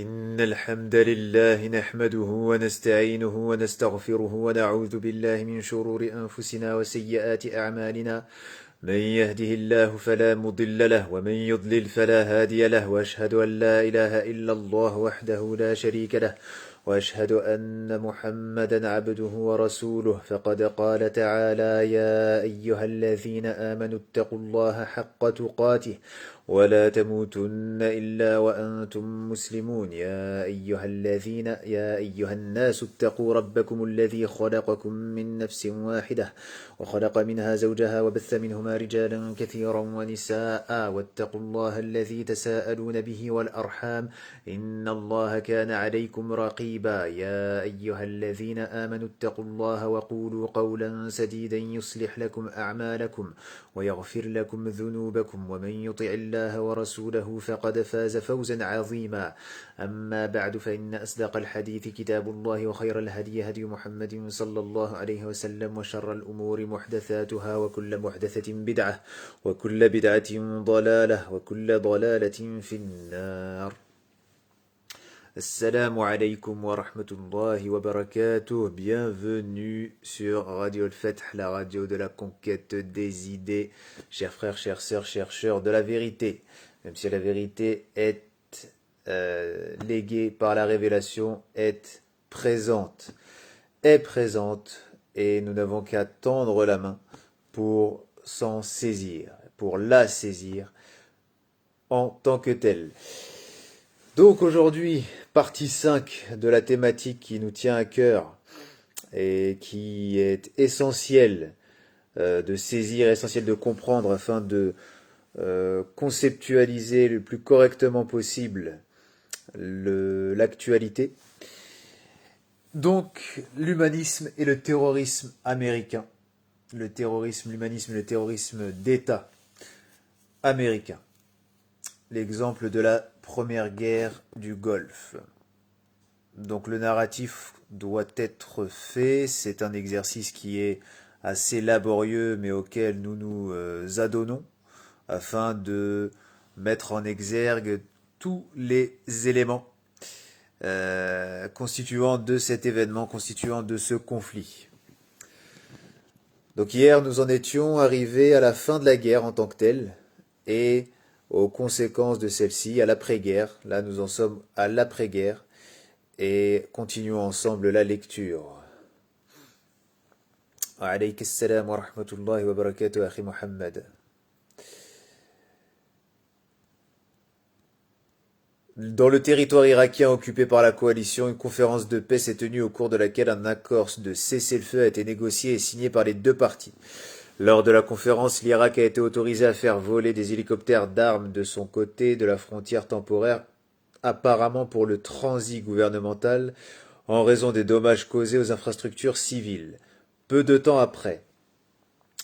إن الحمد لله نحمده ونستعينه ونستغفره ونعوذ بالله من شرور أنفسنا وسيئات أعمالنا. من يهده الله فلا مضل له ومن يضلل فلا هادي له، وأشهد أن لا إله إلا الله وحده لا شريك له، وأشهد أن محمدا عبده ورسوله. فقد قال تعالى: يا أيها الذين آمنوا اتقوا الله حق تقاته ولا تموتن إلا وأنتم مسلمون. يا أيها الناس اتقوا ربكم الذي خلقكم من نفس واحدة وخلق منها زوجها وبث منهما رجالا كثيرا ونساء، واتقوا الله الذي تساءلون به والأرحام إن الله كان عليكم رقيبا. يا أيها الذين آمنوا اتقوا الله وقولوا قولا سديدا يصلح لكم أعمالكم ويغفر لكم ذنوبكم، ومن يطع الله ورسوله فقد فاز فوزا عظيما. أما بعد، فإن أصدق الحديث كتاب الله، وخير الهدي هدي محمد صلى الله عليه وسلم، وشر الأمور محدثاتها، وكل محدثة بدعة، وكل بدعة ضلالة، وكل ضلالة في النار. Assalamu alaikum wa rahmatullahi wa barakatuh. Bienvenue sur Radio Al-Fath, la radio de la conquête des idées. Chers frères, chères sœurs, chercheurs de la vérité. Même si la vérité est léguée par la révélation, est présente. Et nous n'avons qu'à tendre la main pour s'en saisir, pour la saisir en tant que telle. Donc aujourd'hui, partie 5 de la thématique qui nous tient à cœur et qui est essentielle de saisir, essentielle de comprendre afin de conceptualiser le plus correctement possible l'actualité. Donc l'humanisme et le terrorisme américain. Le terrorisme, l'humanisme et le terrorisme d'État américain. L'exemple de la première guerre du Golfe. Donc le narratif doit être fait, c'est un exercice qui est assez laborieux mais auquel nous nous adonnons afin de mettre en exergue tous les éléments constituant de cet événement, constituant de ce conflit. Donc hier nous en étions arrivés à la fin de la guerre en tant que telle et aux conséquences de celle-ci, à l'après-guerre. Là, nous en sommes à l'après-guerre et continuons ensemble la lecture. Wa alayka assalam wa rahmatullahi wa barakatuh, akhi Muhammad. Dans le territoire irakien occupé par la coalition, une conférence de paix s'est tenue au cours de laquelle un accord de cessez-le-feu a été négocié et signé par les deux parties. Lors de la conférence, l'Irak a été autorisé à faire voler des hélicoptères d'armes de son côté de la frontière temporaire, apparemment pour le transit gouvernemental, en raison des dommages causés aux infrastructures civiles. Peu de temps après,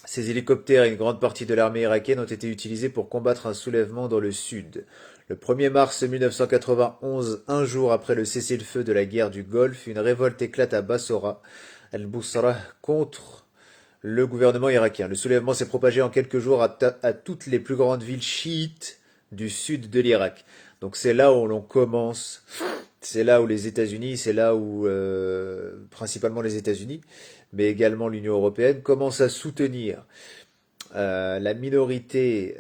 ces hélicoptères et une grande partie de l'armée irakienne ont été utilisés pour combattre un soulèvement dans le sud. Le 1er mars 1991, un jour après le cessez-le-feu de la guerre du Golfe, une révolte éclate à Bassora, al-Busra, contre le gouvernement irakien. Le soulèvement s'est propagé en quelques jours à toutes les plus grandes villes chiites du sud de l'Irak. Donc c'est là où l'on commence, c'est là où les États-Unis, c'est là où principalement les États-Unis, mais également l'Union européenne, commencent à soutenir la minorité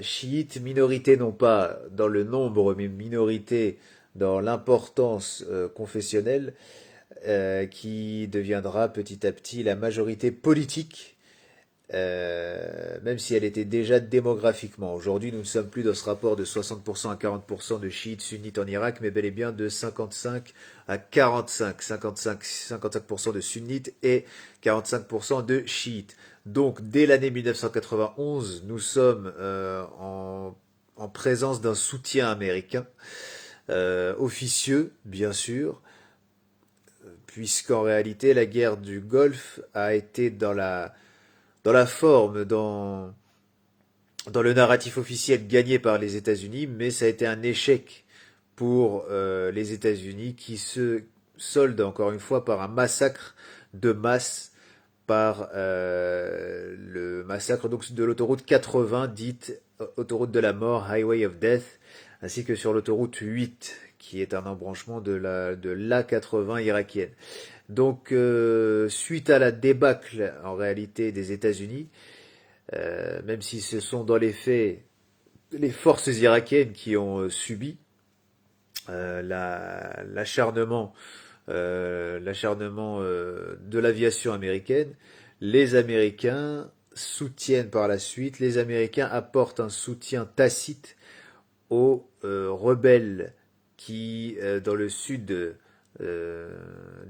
chiite, minorité non pas dans le nombre, mais minorité dans l'importance confessionnelle, qui deviendra petit à petit la majorité politique, même si elle était déjà démographiquement. Aujourd'hui, nous ne sommes plus dans ce rapport de 60% à 40% de chiites sunnites en Irak, mais bel et bien de 55 à 45, 55% de sunnites et 45% de chiites. Donc, dès l'année 1991, nous sommes en présence d'un soutien américain, officieux, bien sûr, puisqu'en réalité la guerre du Golfe a été dans la forme, dans le narratif officiel gagné par les États-Unis, mais ça a été un échec pour les États-Unis qui se solde encore une fois par un massacre de masse, par le massacre donc de l'autoroute 80, dite autoroute de la mort, Highway of Death, ainsi que sur l'autoroute 8, qui est un embranchement de l'A80 irakienne. Donc, suite à la débâcle, en réalité, des États-Unis, même si ce sont dans les faits les forces irakiennes qui ont subi l'acharnement de l'aviation américaine, les Américains soutiennent par la suite, les Américains apportent un soutien tacite aux rebelles qui, dans le sud de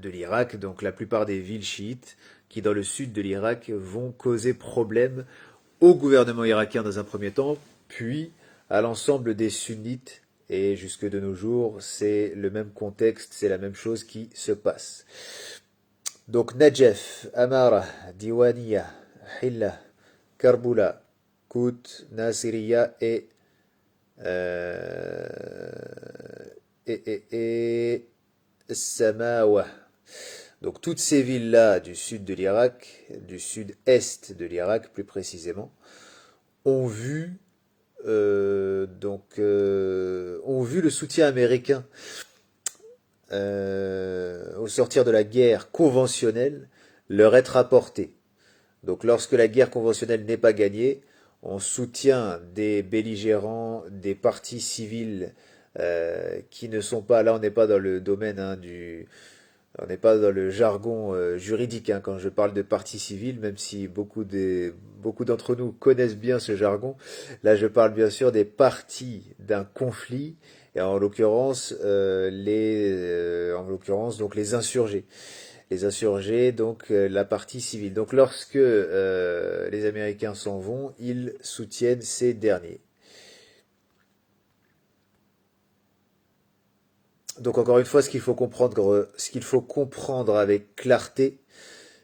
l'Irak, donc la plupart des villes chiites, qui dans le sud de l'Irak vont causer problème au gouvernement irakien dans un premier temps, puis à l'ensemble des sunnites, et jusque de nos jours, c'est le même contexte, c'est la même chose qui se passe. Donc Najaf, Amara, Diwania, Hilla, Karbula, Kout, Nasiriya et Samawa. Donc toutes ces villes-là du sud de l'Irak, du sud-est de l'Irak plus précisément, ont vu ont vu le soutien américain au sortir de la guerre conventionnelle leur être apporté. Donc lorsque la guerre conventionnelle n'est pas gagnée, on soutient des belligérants, des partis civils qui ne sont pas, là on n'est pas dans le domaine on n'est pas dans le jargon juridique quand je parle de partie civile, même si beaucoup d'entre nous connaissent bien ce jargon. Là, je parle bien sûr des parties d'un conflit, et en l'occurrence donc les insurgés. Les insurgés, donc la partie civile. Donc lorsque les Américains s'en vont, ils soutiennent ces derniers. Donc encore une fois, ce qu'il faut comprendre avec clarté,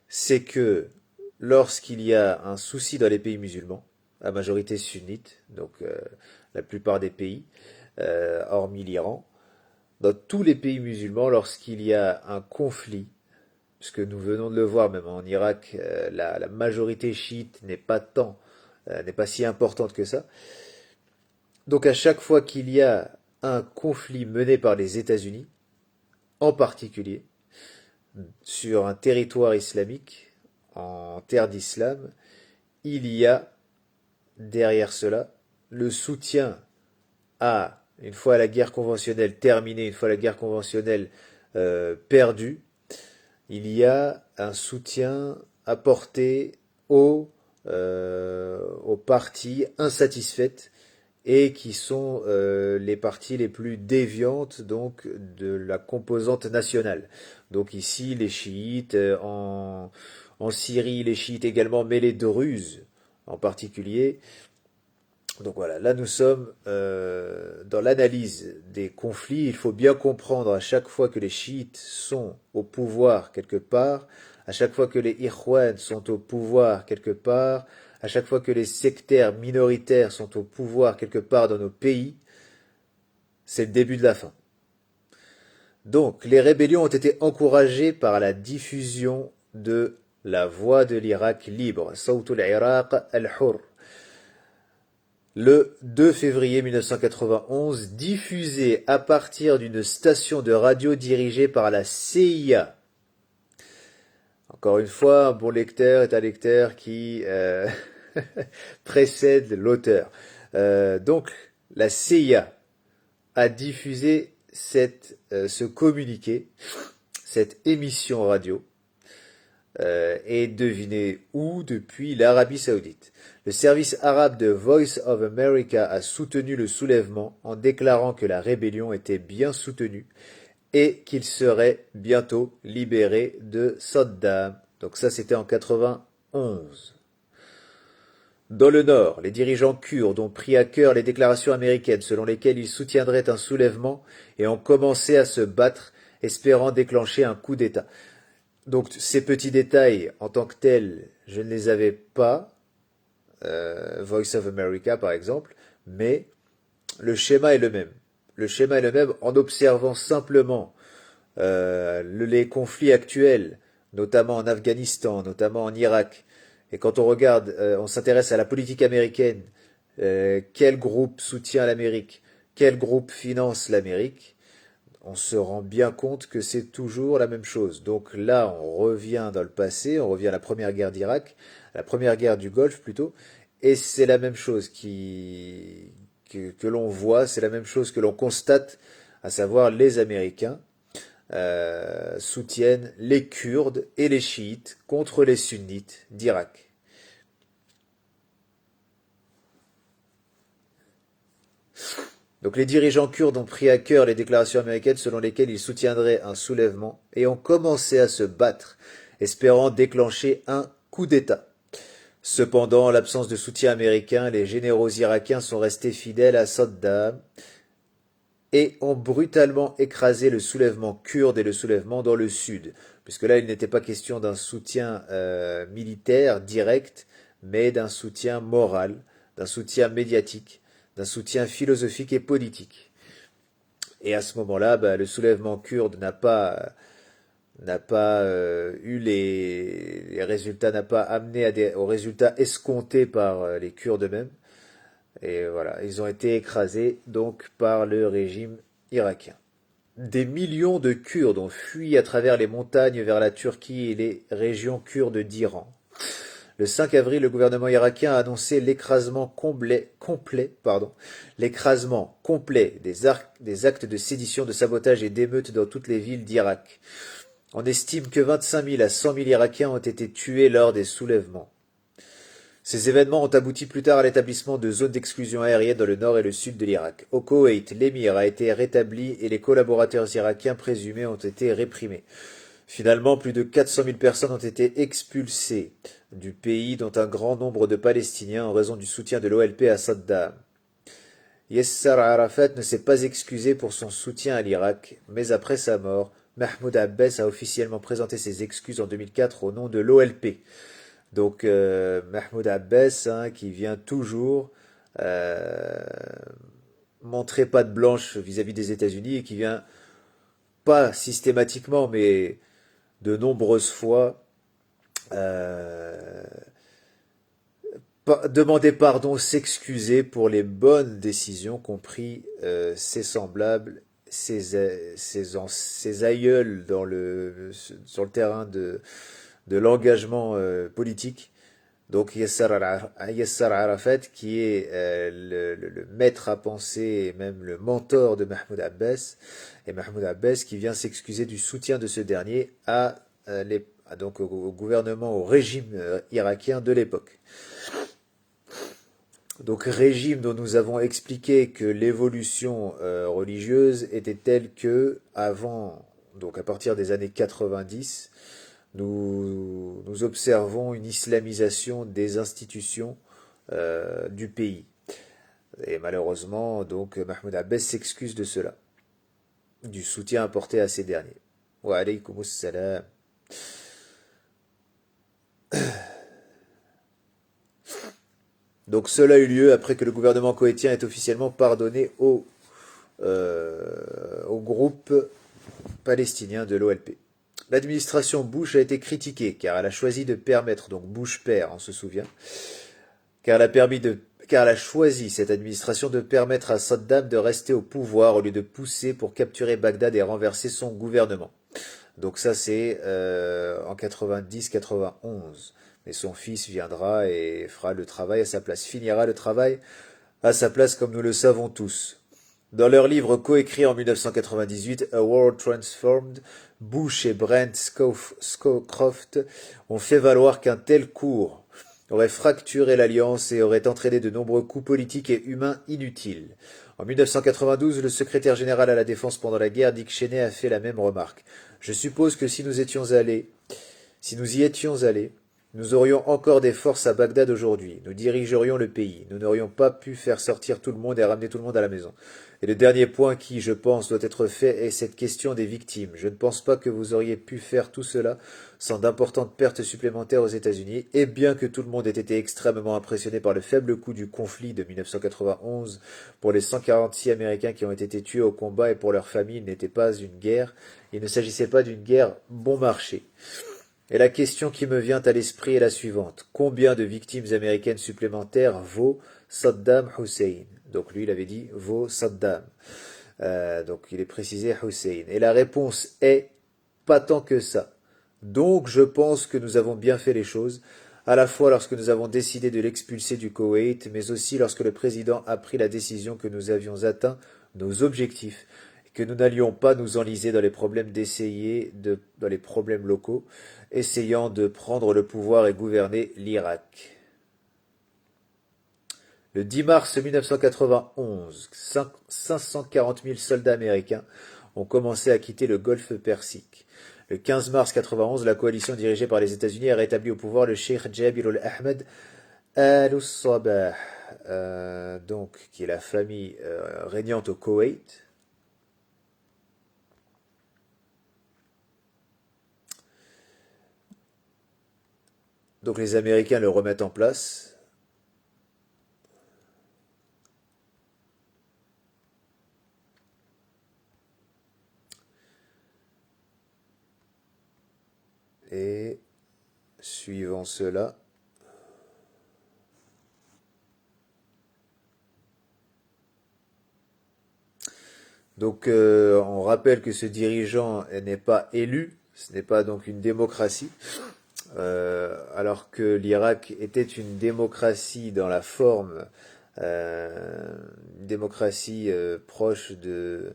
c'est que lorsqu'il y a un souci dans les pays musulmans, à majorité sunnite, donc la plupart des pays, hormis l'Iran, dans tous les pays musulmans, lorsqu'il y a un conflit, puisque nous venons de le voir même en Irak, la majorité chiite n'est pas si importante que ça. Donc à chaque fois qu'il y a un conflit mené par les États-Unis, en particulier, sur un territoire islamique, en terre d'islam, il y a derrière cela le soutien à, une fois la guerre conventionnelle terminée, une fois la guerre conventionnelle perdue, il y a un soutien apporté aux parties insatisfaites et qui sont les parties les plus déviantes donc de la composante nationale. Donc ici les chiites, en Syrie les chiites également, mais les druzes en particulier. Donc voilà, là nous sommes dans l'analyse des conflits. Il faut bien comprendre à chaque fois que les chiites sont au pouvoir quelque part, à chaque fois que les Ikhwan sont au pouvoir quelque part, à chaque fois que les sectaires minoritaires sont au pouvoir quelque part dans nos pays, c'est le début de la fin. Donc, les rébellions ont été encouragées par la diffusion de la voix de l'Irak libre, Sawt al-Iraq al-Hur. Le 2 février 1991, diffusé à partir d'une station de radio dirigée par la CIA. Encore une fois, un bon lecteur est un lecteur qui précède l'auteur. Donc, la CIA a diffusé ce communiqué, cette émission radio, et devinez où? Depuis l'Arabie Saoudite. Le service arabe de Voice of America a soutenu le soulèvement en déclarant que la rébellion était bien soutenue et qu'il serait bientôt libéré de Saddam. Donc ça, c'était en 91. Dans le Nord, les dirigeants kurdes ont pris à cœur les déclarations américaines selon lesquelles ils soutiendraient un soulèvement et ont commencé à se battre, espérant déclencher un coup d'État. Donc ces petits détails, en tant que tels, je ne les avais pas, Voice of America par exemple, mais le schéma est le même. Le schéma est le même en observant simplement les conflits actuels, notamment en Afghanistan, notamment en Irak. Et quand on regarde, on s'intéresse à la politique américaine, quel groupe soutient l'Amérique, quel groupe finance l'Amérique, on se rend bien compte que c'est toujours la même chose. Donc là, on revient dans le passé, on revient à la première guerre d'Irak, à la première guerre du Golfe plutôt, et c'est la même chose que l'on voit, c'est la même chose que l'on constate, à savoir les Américains soutiennent les Kurdes et les chiites contre les sunnites d'Irak. Donc les dirigeants kurdes ont pris à cœur les déclarations américaines selon lesquelles ils soutiendraient un soulèvement et ont commencé à se battre, espérant déclencher un coup d'État. Cependant, en l'absence de soutien américain, les généraux irakiens sont restés fidèles à Saddam et ont brutalement écrasé le soulèvement kurde et le soulèvement dans le sud, puisque là il n'était pas question d'un soutien militaire direct, mais d'un soutien moral, d'un soutien médiatique, d'un soutien philosophique et politique. Et à ce moment-là, le soulèvement kurde n'a pas eu les résultats, n'a pas amené aux résultats escomptés par les Kurdes eux-mêmes. Et voilà, ils ont été écrasés donc par le régime irakien. Des millions de Kurdes ont fui à travers les montagnes vers la Turquie et les régions kurdes d'Iran. Le 5 avril, le gouvernement irakien a annoncé l'écrasement complet des actes de sédition, de sabotage et d'émeutes dans toutes les villes d'Irak. On estime que 25 000 à 100 000 Irakiens ont été tués lors des soulèvements. Ces événements ont abouti plus tard à l'établissement de zones d'exclusion aérienne dans le nord et le sud de l'Irak. Au Koweït, l'émir a été rétabli et les collaborateurs irakiens présumés ont été réprimés. Finalement, plus de 400 000 personnes ont été expulsées du pays, dont un grand nombre de Palestiniens en raison du soutien de l'OLP à Saddam. Yasser Arafat ne s'est pas excusé pour son soutien à l'Irak, mais après sa mort, Mahmoud Abbas a officiellement présenté ses excuses en 2004 au nom de l'OLP. Donc Mahmoud Abbas, qui vient toujours montrer patte blanche vis-à-vis des États-Unis et qui vient pas systématiquement, mais de nombreuses fois demander pardon, s'excuser pour les bonnes décisions qu'ont pris ses semblables, ses aïeuls sur le terrain de l'engagement politique. Donc Yasser Arafat, qui est le maître à penser et même le mentor de Mahmoud Abbas, et Mahmoud Abbas qui vient s'excuser du soutien de ce dernier donc au gouvernement, au régime irakien de l'époque. Donc régime dont nous avons expliqué que l'évolution religieuse était telle que avant, donc à partir des années 90, nous observons une islamisation des institutions du pays. Et malheureusement, donc Mahmoud Abbas s'excuse de cela, du soutien apporté à ces derniers. Wa alaykoum salam. Donc cela a eu lieu après que le gouvernement koweïtien ait officiellement pardonné au groupe palestinien de l'OLP. L'administration Bush a été critiquée car elle a choisi de permettre, donc Bush père, on se souvient, car elle a choisi, cette administration, de permettre à Saddam de rester au pouvoir au lieu de pousser pour capturer Bagdad et renverser son gouvernement. Donc ça c'est en 90-91. Mais son fils viendra et fera le travail à sa place, finira le travail à sa place comme nous le savons tous. Dans leur livre coécrit en 1998, A World Transformed, Bush et Brent Scowcroft ont fait valoir qu'un tel cours aurait fracturé l'alliance et aurait entraîné de nombreux coups politiques et humains inutiles. En 1992, le secrétaire général à la Défense pendant la guerre, Dick Cheney, a fait la même remarque. Je suppose que si nous y étions allés, nous aurions encore des forces à Bagdad aujourd'hui. Nous dirigerions le pays. Nous n'aurions pas pu faire sortir tout le monde et ramener tout le monde à la maison. Et le dernier point qui, je pense, doit être fait est cette question des victimes. Je ne pense pas que vous auriez pu faire tout cela sans d'importantes pertes supplémentaires aux États-Unis, et bien que tout le monde ait été extrêmement impressionné par le faible coût du conflit de 1991 pour les 146 Américains qui ont été tués au combat et pour leurs familles, il n'était pas une guerre. Il ne s'agissait pas d'une guerre bon marché. Et la question qui me vient à l'esprit est la suivante. Combien de victimes américaines supplémentaires vaut Saddam Hussein? Donc lui, il avait dit vos Saddam. Donc il est précisé Hussein. Et la réponse est pas tant que ça. Donc je pense que nous avons bien fait les choses, à la fois lorsque nous avons décidé de l'expulser du Koweït, mais aussi lorsque le président a pris la décision que nous avions atteint nos objectifs, et que nous n'allions pas nous enliser dans les problèmes dans les problèmes locaux, essayant de prendre le pouvoir et gouverner l'Irak. Le 10 mars 1991, 540 000 soldats américains ont commencé à quitter le golfe Persique. Le 15 mars 1991, la coalition dirigée par les États-Unis a rétabli au pouvoir le cheikh Jabir al-Ahmed al-Sabah, qui est la famille régnante au Koweït. Donc les Américains le remettent en place. Et suivant cela, on rappelle que ce dirigeant n'est pas élu, ce n'est pas donc une démocratie, alors que l'Irak était une démocratie dans la forme, une démocratie proche des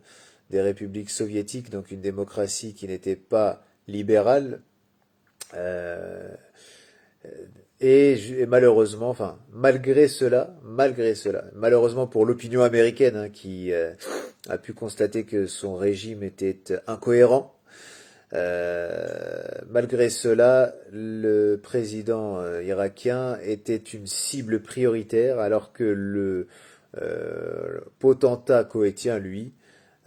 républiques soviétiques, donc une démocratie qui n'était pas libérale. Euh, et malheureusement, enfin, malheureusement pour l'opinion américaine, hein, qui a pu constater que son régime était incohérent, malgré cela, le président irakien était une cible prioritaire, alors que le potentat koweïtien, lui,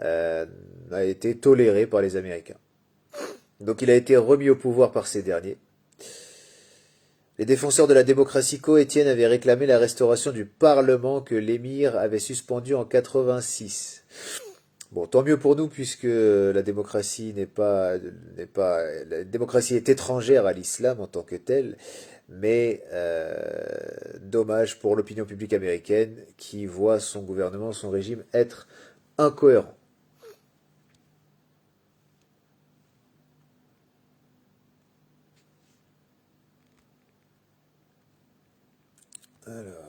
a été toléré par les Américains. Donc il a été remis au pouvoir par ces derniers. Les défenseurs de la démocratie koweïtienne avaient réclamé la restauration du Parlement que l'émir avait suspendu en 86. Bon, tant mieux pour nous, puisque la démocratie la démocratie est étrangère à l'islam en tant que telle, mais dommage pour l'opinion publique américaine qui voit son gouvernement, son régime être incohérent. Alors.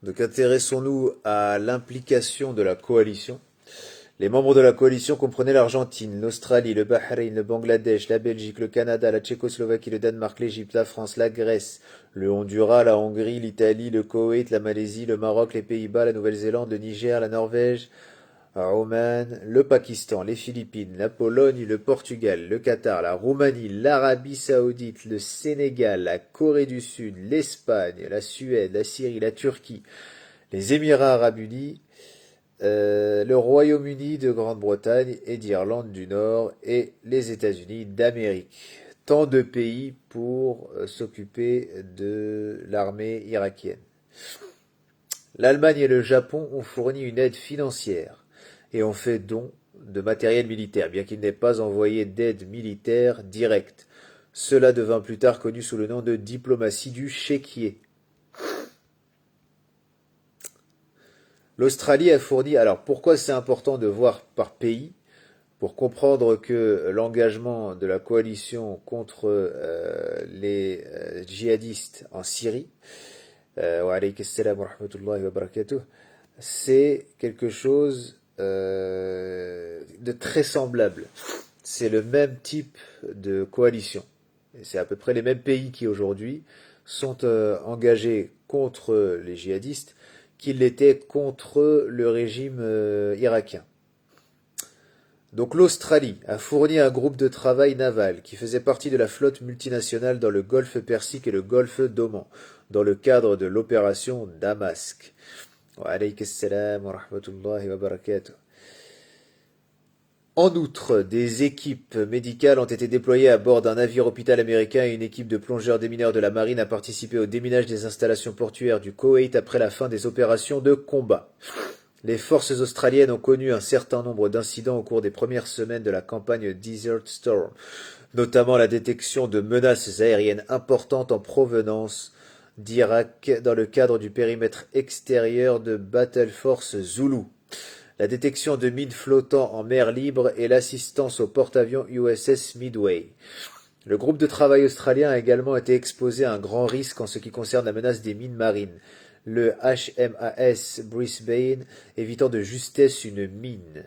Donc intéressons-nous à l'implication de la coalition. Les membres de la coalition comprenaient l'Argentine, l'Australie, le Bahreïn, le Bangladesh, la Belgique, le Canada, la Tchécoslovaquie, le Danemark, l'Égypte, la France, la Grèce, le Honduras, la Hongrie, l'Italie, le Koweït, la Malaisie, le Maroc, les Pays-Bas, la Nouvelle-Zélande, le Niger, la Norvège, Oman, le Pakistan, les Philippines, la Pologne, le Portugal, le Qatar, la Roumanie, l'Arabie Saoudite, le Sénégal, la Corée du Sud, l'Espagne, la Suède, la Syrie, la Turquie, les Émirats Arabes Unis, le Royaume-Uni de Grande-Bretagne et d'Irlande du Nord et les États-Unis d'Amérique. Tant de pays pour s'occuper de l'armée irakienne. L'Allemagne et le Japon ont fourni une aide financière et ont fait don de matériel militaire, bien qu'ils n'aient pas envoyé d'aide militaire directe. Cela devint plus tard connu sous le nom de diplomatie du chéquier. L'Australie a fourni. Alors pourquoi c'est important de voir par pays? Pour comprendre que l'engagement de la coalition contre les djihadistes en Syrie, c'est quelque chose de très semblable. C'est le même type de coalition. C'est à peu près les mêmes pays qui aujourd'hui sont engagés contre les djihadistes qu'ils l'étaient contre le régime irakien. Donc l'Australie a fourni un groupe de travail naval qui faisait partie de la flotte multinationale dans le golfe Persique et le golfe d'Oman, dans le cadre de l'opération Damask. Wa alayka assalam wa rahmatullahi wa barakatuh. En outre, des équipes médicales ont été déployées à bord d'un navire hôpital américain et une équipe de plongeurs démineurs de la marine a participé au déminage des installations portuaires du Koweït après la fin des opérations de combat. Les forces australiennes ont connu un certain nombre d'incidents au cours des premières semaines de la campagne Desert Storm, notamment la détection de menaces aériennes importantes en provenance d'Irak dans le cadre du périmètre extérieur de Battle Force Zulu, la détection de mines flottant en mer libre et l'assistance au porte-avions USS Midway. Le groupe de travail australien a également été exposé à un grand risque en ce qui concerne la menace des mines marines, le HMAS Brisbane évitant de justesse une mine.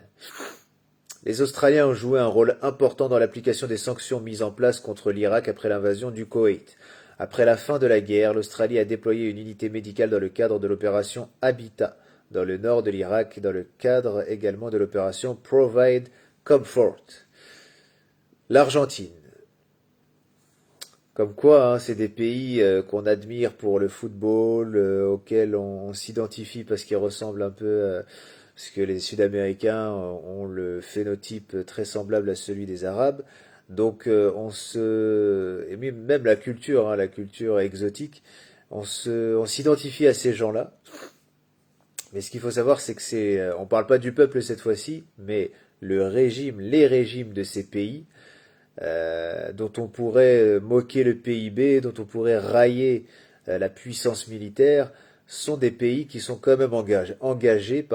Les Australiens ont joué un rôle important dans l'application des sanctions mises en place contre l'Irak après l'invasion du Koweït. Après la fin de la guerre, l'Australie a déployé une unité médicale dans le cadre de l'opération Habitat, dans le nord de l'Irak, dans le cadre également de l'opération Provide Comfort. L'Argentine. Comme quoi, c'est des pays qu'on admire pour le football, auxquels on s'identifie parce qu'ils ressemblent un peu, parce que les Sud-Américains ont le phénotype très semblable à celui des Arabes. Donc et même la culture exotique, on s'identifie à ces gens-là. Mais ce qu'il faut savoir, c'est que on parle pas du peuple cette fois-ci, mais les régimes de ces pays dont on pourrait moquer le PIB, dont on pourrait railler la puissance militaire, sont des pays qui sont quand même engagés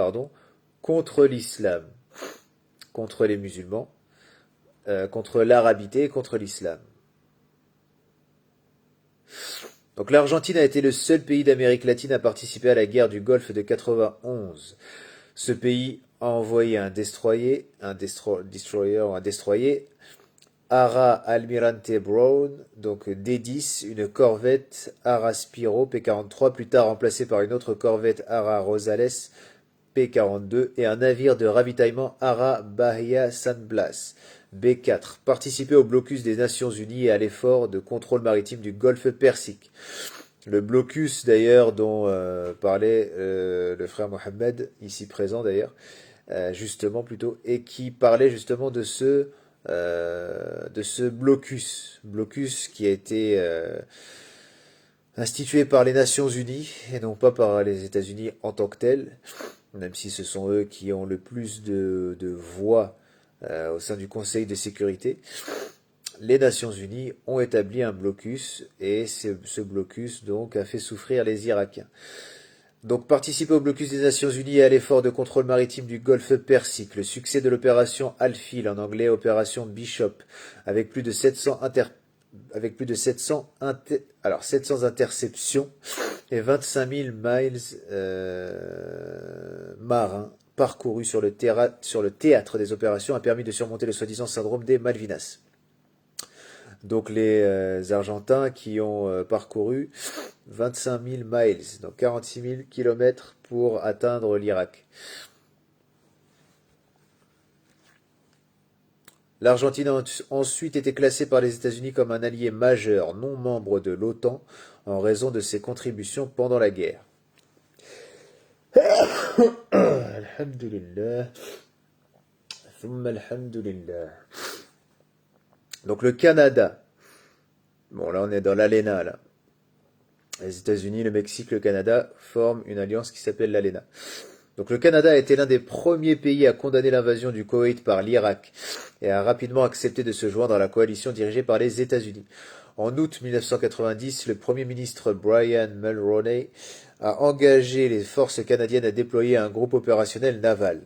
contre l'islam, contre les musulmans, contre l'arabité et contre l'islam. Donc l'Argentine a été le seul pays d'Amérique latine à participer à la guerre du Golfe de 91. Ce pays a envoyé un destroyer, Ara Almirante Brown, donc D-10, une corvette Ara Spiro P-43, plus tard remplacée par une autre corvette Ara Rosales P-42 et un navire de ravitaillement Ara Bahia San Blas B-4, participé au blocus des Nations Unies et à l'effort de contrôle maritime du golfe Persique. Le blocus d'ailleurs dont parlait le frère Mohamed, ici présent d'ailleurs, justement plutôt, et qui parlait justement de ce blocus qui a été institué par les Nations Unies et non pas par les États-Unis en tant que tels, même si ce sont eux qui ont le plus de voix au sein du Conseil de sécurité. Les Nations Unies ont établi un blocus et ce blocus donc a fait souffrir les Irakiens. Donc participer au blocus des Nations Unies et à l'effort de contrôle maritime du golfe Persique, le succès de l'opération Alfil, en anglais opération Bishop, avec plus de 700 interceptions et 25 000 miles marins parcourus sur le théâtre des opérations a permis de surmonter le soi-disant syndrome des Malvinas. Donc les Argentins qui ont parcouru 25 000 miles, donc 46 000 kilomètres pour atteindre l'Irak. L'Argentine a ensuite été classée par les États-Unis comme un allié majeur non membre de l'OTAN en raison de ses contributions pendant la guerre. Alhamdulillah. Thumma alhamdulillah. Donc le Canada. Bon, là on est dans l'ALENA là. Les États-Unis, le Mexique, le Canada forment une alliance qui s'appelle l'ALENA. Donc le Canada a été l'un des premiers pays à condamner l'invasion du Koweït par l'Irak et a rapidement accepté de se joindre à la coalition dirigée par les États-Unis. En août 1990, le Premier ministre Brian Mulroney a engagé les forces canadiennes à déployer un groupe opérationnel naval.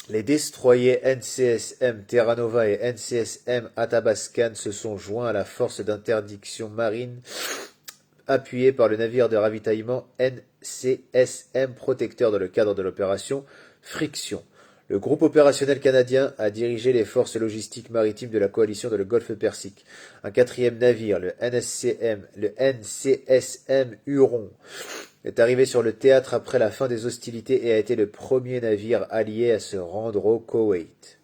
Les destroyers NCSM Terra Nova et NCSM Athabascan se sont joints à la force d'interdiction marine appuyée par le navire de ravitaillement NCSM Protecteur dans le cadre de l'opération Friction. Le groupe opérationnel canadien a dirigé les forces logistiques maritimes de la coalition dans le golfe Persique. Un quatrième navire, le NCSM Huron, est arrivé sur le théâtre après la fin des hostilités et a été le premier navire allié à se rendre au Koweït.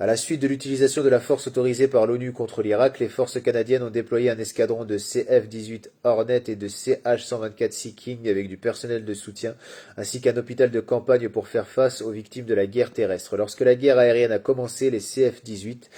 À la suite de l'utilisation de la force autorisée par l'ONU contre l'Irak, les forces canadiennes ont déployé un escadron de CF-18 Hornet et de CH-124 Sea King avec du personnel de soutien, ainsi qu'un hôpital de campagne pour faire face aux victimes de la guerre terrestre. Lorsque la guerre aérienne a commencé, les CF-18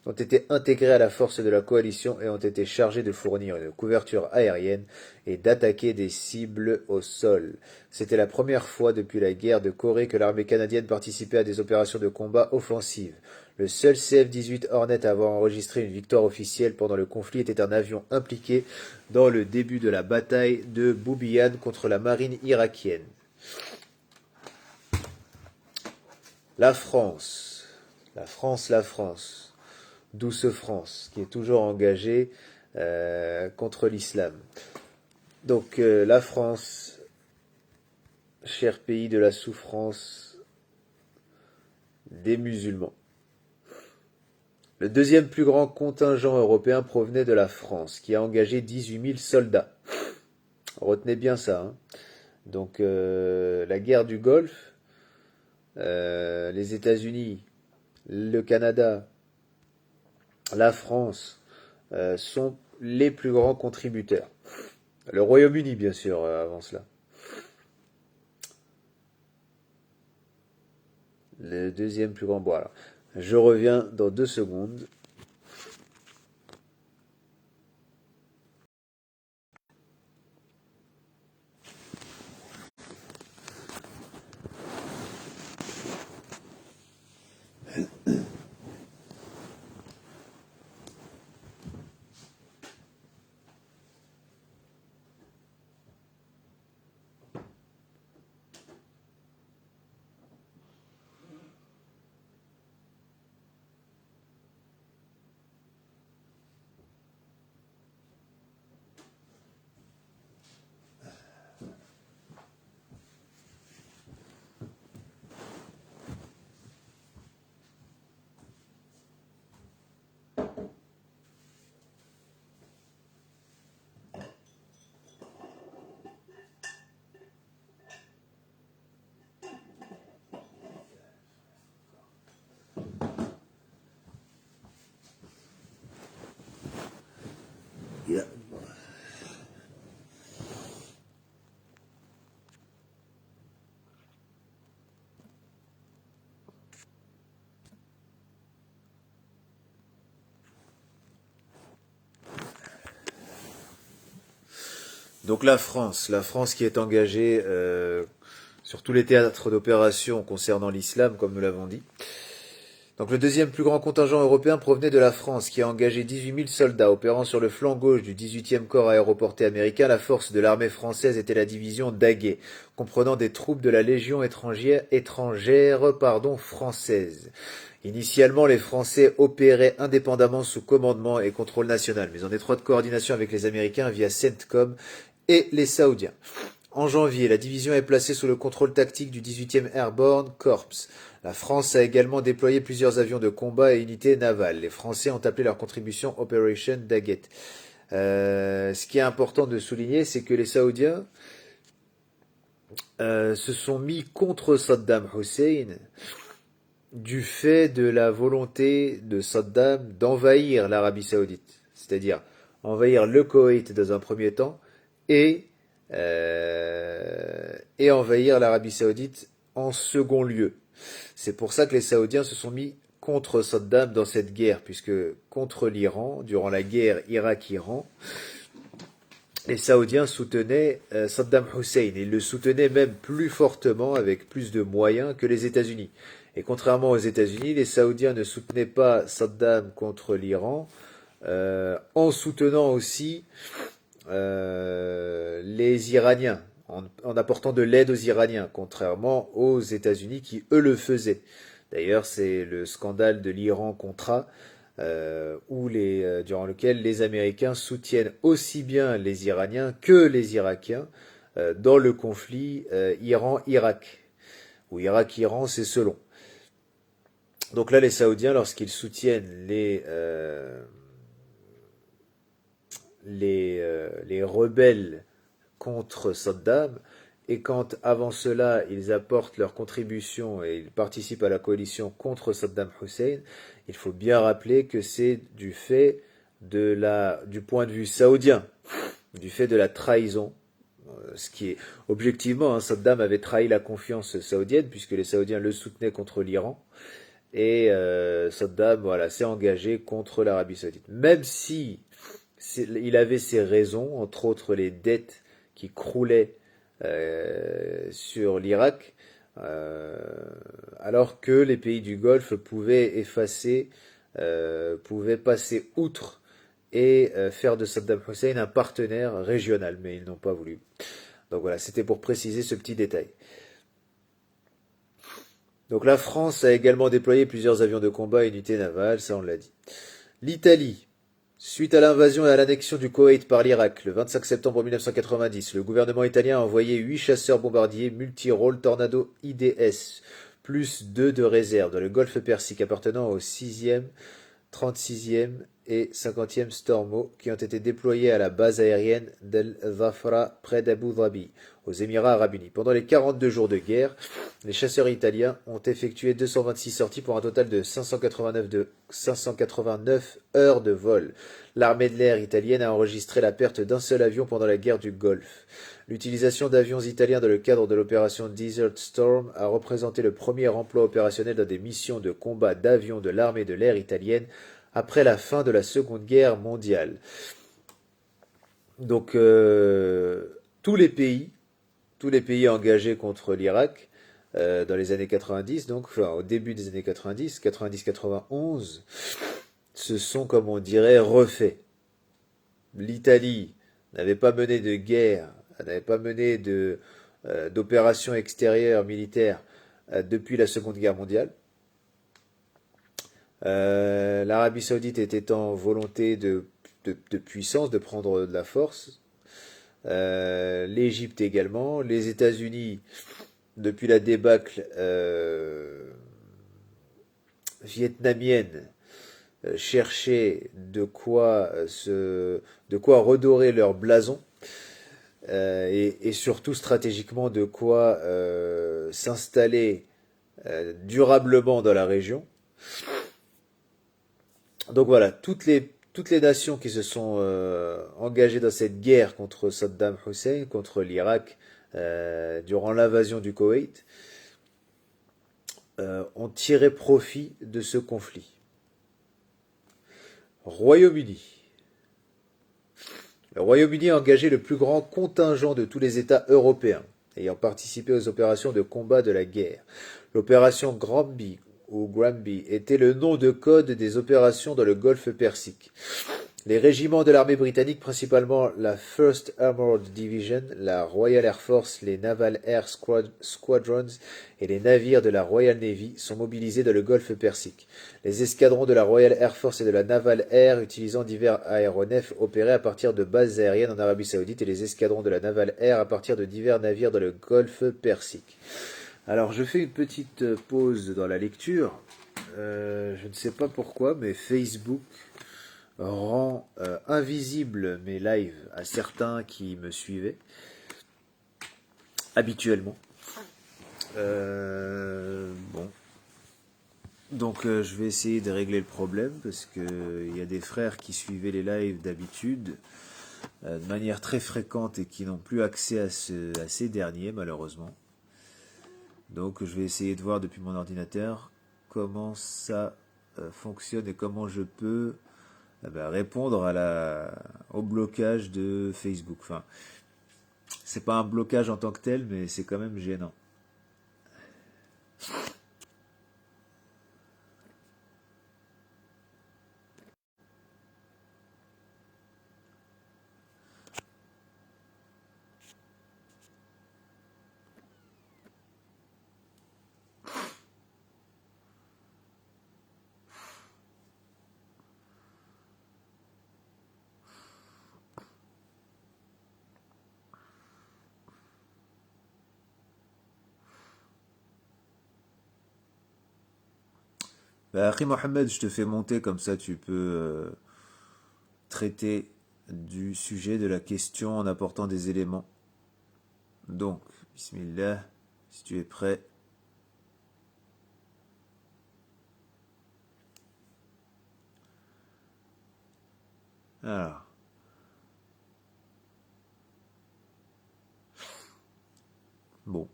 ont été intégrés à la force de la coalition et ont été chargés de fournir une couverture aérienne et d'attaquer des cibles au sol. C'était la première fois depuis la guerre de Corée que l'armée canadienne participait à des opérations de combat offensives. Le seul CF-18 Hornet à avoir enregistré une victoire officielle pendant le conflit était un avion impliqué dans le début de la bataille de Boubiyan contre la marine irakienne. La France. La France, la France. Douce France, qui est toujours engagée contre l'islam. Donc la France, cher pays de la souffrance des musulmans. Le deuxième plus grand contingent européen provenait de la France, qui a engagé 18 000 soldats. Retenez bien ça. Hein. Donc la guerre du Golfe, les États-Unis, le Canada, la France sont les plus grands contributeurs. Le Royaume-Uni, bien sûr, avant cela. Le deuxième plus grand. Bon, alors, je reviens dans 2 secondes. Yeah. Donc la France qui est engagée sur tous les théâtres d'opération concernant l'islam, comme nous l'avons dit. Donc le deuxième plus grand contingent européen provenait de la France, qui a engagé 18 000 soldats opérant sur le flanc gauche du 18e corps aéroporté américain. La force de l'armée française était la division Daguet, comprenant des troupes de la Légion étrangère française. Initialement, les Français opéraient indépendamment sous commandement et contrôle national, mais en étroite coordination avec les Américains via CENTCOM et les Saoudiens. En janvier, la division est placée sous le contrôle tactique du 18e Airborne Corps. La France a également déployé plusieurs avions de combat et unités navales. Les Français ont appelé leur contribution Operation Daguet. Ce qui est important de souligner, c'est que les Saoudiens se sont mis contre Saddam Hussein du fait de la volonté de Saddam d'envahir l'Arabie Saoudite, c'est-à-dire envahir le Koweït dans un premier temps et envahir l'Arabie Saoudite en second lieu. C'est pour ça que les Saoudiens se sont mis contre Saddam dans cette guerre, puisque contre l'Iran, durant la guerre Irak-Iran, les Saoudiens soutenaient Saddam Hussein. Ils le soutenaient même plus fortement, avec plus de moyens que les États-Unis. Et contrairement aux États-Unis, les Saoudiens ne soutenaient pas Saddam contre l'Iran, en soutenant aussi les Iraniens, en apportant de l'aide aux Iraniens, contrairement aux États-Unis qui, eux, le faisaient. D'ailleurs, c'est le scandale de l'Iran-Contra, durant lequel les Américains soutiennent aussi bien les Iraniens que les Irakiens dans le conflit Iran-Irak, ou Irak-Iran, c'est selon. Donc là, les Saoudiens, lorsqu'ils soutiennent les rebelles contre Saddam, et quand avant cela ils apportent leur contribution et ils participent à la coalition contre Saddam Hussein, il faut bien rappeler que c'est du fait du point de vue saoudien, du fait de la trahison, ce qui est objectivement, hein, Saddam avait trahi la confiance saoudienne puisque les Saoudiens le soutenaient contre l'Iran et Saddam voilà, s'est engagé contre l'Arabie saoudite. Même si il avait ses raisons, entre autres les dettes qui croulaient sur l'Irak, alors que les pays du Golfe pouvaient pouvaient passer outre et faire de Saddam Hussein un partenaire régional, mais ils n'ont pas voulu. Donc voilà, c'était pour préciser ce petit détail. Donc la France a également déployé plusieurs avions de combat et unités navales, ça on l'a dit. L'Italie, suite à l'invasion et à l'annexion du Koweït par l'Irak le 25 septembre 1990, le gouvernement italien a envoyé 8 chasseurs bombardiers multi-rôles Tornado IDS, plus 2 de réserve dans le golfe Persique appartenant au 6e, 36e et 50e Stormo qui ont été déployés à la base aérienne d'El Zafra près d'Abu Dhabi, aux Émirats arabes unis. Pendant les 42 jours de guerre, les chasseurs italiens ont effectué 226 sorties pour un total de 589 heures de vol. L'armée de l'air italienne a enregistré la perte d'un seul avion pendant la guerre du Golfe. L'utilisation d'avions italiens dans le cadre de l'opération Desert Storm a représenté le premier emploi opérationnel dans des missions de combat d'avions de l'armée de l'air italienne après la fin de la Seconde Guerre mondiale. Donc tous les pays engagés contre l'Irak dans les années 90, donc enfin, au début des années 90, 90-91, se sont, comme on dirait, refaits. L'Italie n'avait pas mené de guerre, n'avait pas mené d'opérations extérieures militaires depuis la Seconde Guerre mondiale. L'Arabie Saoudite était en volonté de puissance, de prendre de la force. L'Égypte également. Les États-Unis, depuis la débâcle vietnamienne, cherchaient de quoi redorer leur blason. Et surtout stratégiquement de quoi s'installer durablement dans la région. Donc voilà, toutes les nations qui se sont engagées dans cette guerre contre Saddam Hussein, contre l'Irak, durant l'invasion du Koweït, ont tiré profit de ce conflit. Royaume-Uni. Le Royaume-Uni a engagé le plus grand contingent de tous les États européens, ayant participé aux opérations de combat de la guerre. L'opération Granby ou Granby était le nom de code des opérations dans le golfe Persique. Les régiments de l'armée britannique, principalement la 1st Armored Division, la Royal Air Force, les Naval Air Squadrons et les navires de la Royal Navy sont mobilisés dans le golfe Persique. Les escadrons de la Royal Air Force et de la Naval Air, utilisant divers aéronefs, opéraient à partir de bases aériennes en Arabie Saoudite et les escadrons de la Naval Air à partir de divers navires dans le golfe Persique. Alors, je fais une petite pause dans la lecture. Je ne sais pas pourquoi, mais Facebook rend invisible mes lives à certains qui me suivaient habituellement. Bon. Donc, je vais essayer de régler le problème parce qu'il y a des frères qui suivaient les lives d'habitude de manière très fréquente et qui n'ont plus accès à ces derniers, malheureusement. Donc je vais essayer de voir depuis mon ordinateur comment ça fonctionne et comment je peux répondre au blocage de Facebook. Enfin, c'est pas un blocage en tant que tel, mais c'est quand même gênant. Akhi Mohamed, je te fais monter comme ça tu peux traiter du sujet de la question en apportant des éléments. Donc, bismillah, si tu es prêt. Alors, bon.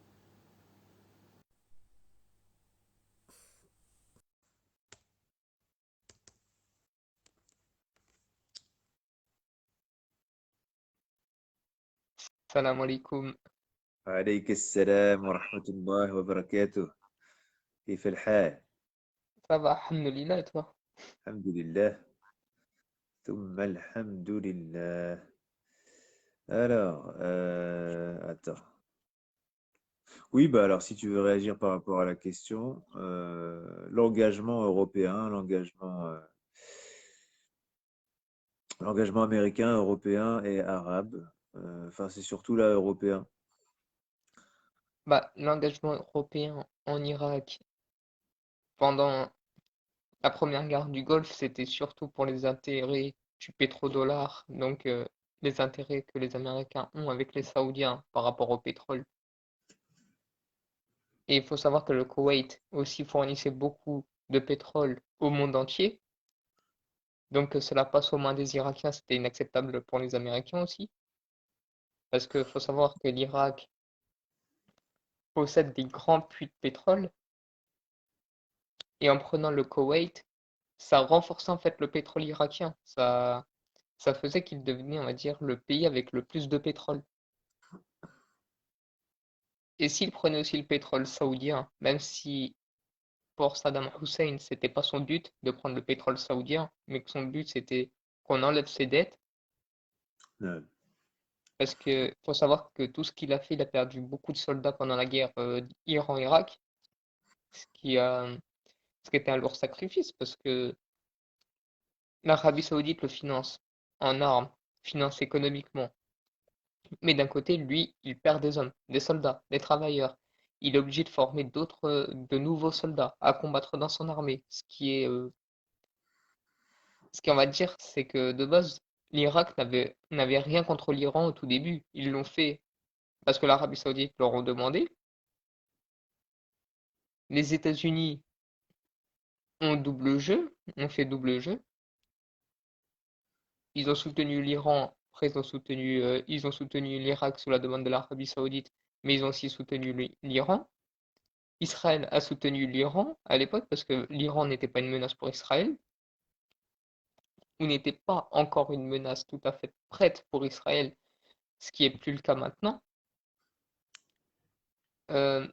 Salam alaikum. عليك السلام ورحمة الله وبركاته. كيف الحال؟ Ça va, alhamdoulilah, et toi? الحمد لله. ثم الحمد لله. Alors, attends. Oui, bah alors si tu veux réagir par rapport à la question, l'engagement européen, l'engagement américain, européen et arabe, enfin c'est surtout là européen. Bah, l'engagement européen en Irak pendant la première guerre du Golfe, c'était surtout pour les intérêts du pétrodollar, donc les intérêts que les Américains ont avec les Saoudiens par rapport au pétrole. Et il faut savoir que le Koweït aussi fournissait beaucoup de pétrole au monde entier, donc que cela passe aux mains des Irakiens, c'était inacceptable pour les Américains aussi, parce qu'il faut savoir que l'Irak possède des grands puits de pétrole, et en prenant le Koweït, ça renforçait en fait le pétrole irakien. Ça faisait qu'il devenait, on va dire, le pays avec le plus de pétrole. Et s'il prenait aussi le pétrole saoudien, même si pour Saddam Hussein, c'était pas son but de prendre le pétrole saoudien, mais que son but c'était qu'on enlève ses dettes, Ouais. parce que faut savoir que tout ce qu'il a fait, il a perdu beaucoup de soldats pendant la guerre Iran-Irak, ce qui a, ce qui était un lourd sacrifice, parce que l'Arabie Saoudite le finance en armes, finance économiquement. Mais d'un côté, lui, il perd des hommes, des soldats, des travailleurs. Il est obligé de former de nouveaux soldats à combattre dans son armée. Ce qui, on va dire, c'est que de base, l'Irak n'avait rien contre l'Iran au tout début. Ils l'ont fait parce que l'Arabie Saoudite leur ont demandé. Les États-Unis ont double jeu, ont fait double jeu. Ils ont soutenu l'Iran, après ils ont soutenu l'Irak sous la demande de l'Arabie Saoudite, mais ils ont aussi soutenu l'Iran. Israël a soutenu l'Iran à l'époque parce que l'Iran n'était pas une menace pour Israël, ou n'était pas encore une menace tout à fait prête pour Israël, ce qui est plus le cas maintenant. Euh,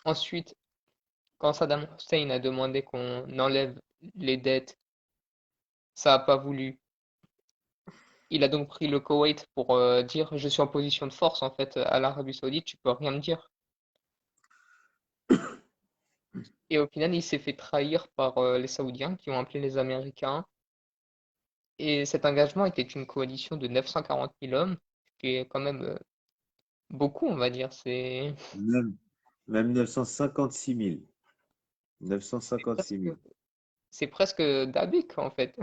Ensuite, quand Saddam Hussein a demandé qu'on enlève les dettes, ça n'a pas voulu. Il a donc pris le Koweït pour dire je suis en position de force en fait à l'Arabie Saoudite, tu peux rien me dire. Et au final, il s'est fait trahir par les Saoudiens qui ont appelé les Américains. Et cet engagement était une coalition de 940 000 hommes, ce qui est quand même beaucoup, on va dire. Même, même 956 000. C'est 956 presque, 000. c'est presque d'Abek, en fait.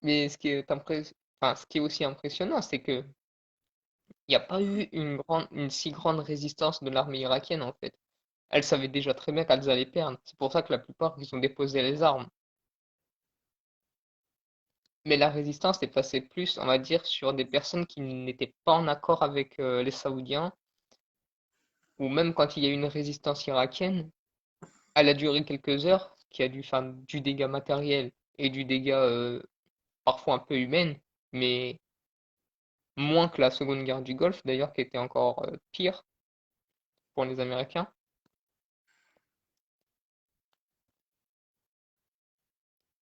Mais ce qui est aussi impressionnant, c'est que il n'y a pas eu une si grande résistance de l'armée irakienne, en fait. Elles savaient déjà très bien qu'elles allaient perdre. C'est pour ça que la plupart, ils ont déposé les armes. Mais la résistance est passée plus, on va dire, sur des personnes qui n'étaient pas en accord avec les Saoudiens, ou même quand il y a eu une résistance irakienne, elle a duré quelques heures, ce qui a dû faire du dégât matériel et du dégât parfois un peu humain, mais moins que la Seconde Guerre du Golfe, d'ailleurs, qui était encore pire pour les Américains.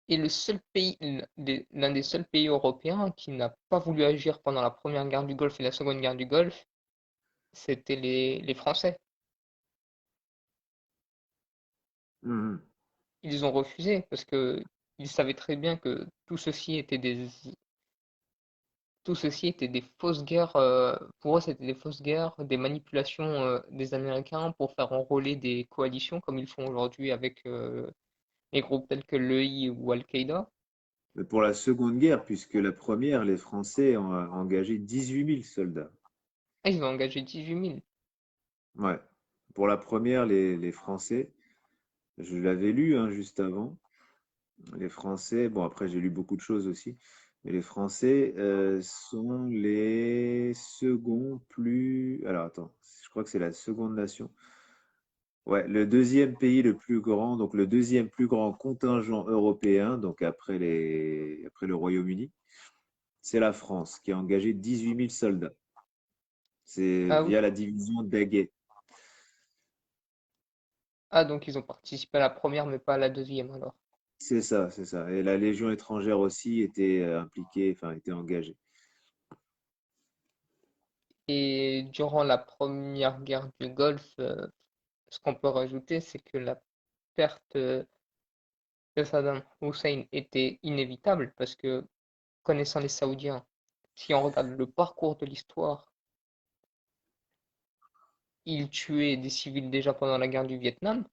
Et l'un des seuls pays européens qui n'a pas voulu agir pendant la Première Guerre du Golfe et la Seconde Guerre du Golfe, c'était les Français. Mhm. Ils ont refusé parce que ils savaient très bien que tout ceci était des fausses guerres. Pour eux, c'était des fausses guerres, des manipulations des Américains pour faire enrôler des coalitions comme ils font aujourd'hui avec les groupes tels que l'EI ou Al-Qaïda. Pour la Seconde Guerre, puisque la première, les Français ont engagé 18 000 soldats. Ah, ils ont engagé 18 000. Ouais. Pour la première, les Français, je l'avais lu hein, juste avant, les Français, bon après j'ai lu beaucoup de choses aussi, mais les Français sont les seconds plus... Alors attends, je crois que c'est la seconde nation. Ouais, le deuxième pays le plus grand, donc le deuxième plus grand contingent européen, donc après le Royaume-Uni, c'est la France qui a engagé 18 000 soldats. C'est Ah oui. via la division d'Aguet. Ah, donc ils ont participé à la première, mais pas à la deuxième alors. C'est ça, c'est ça. Et la Légion étrangère aussi était impliquée, enfin était engagée. Et durant la première guerre du Golfe, ce qu'on peut rajouter, c'est que la perte de Saddam Hussein était inévitable parce que, connaissant les Saoudiens, si on regarde le parcours de l'histoire, ils tuaient des civils déjà pendant la guerre du Vietnam,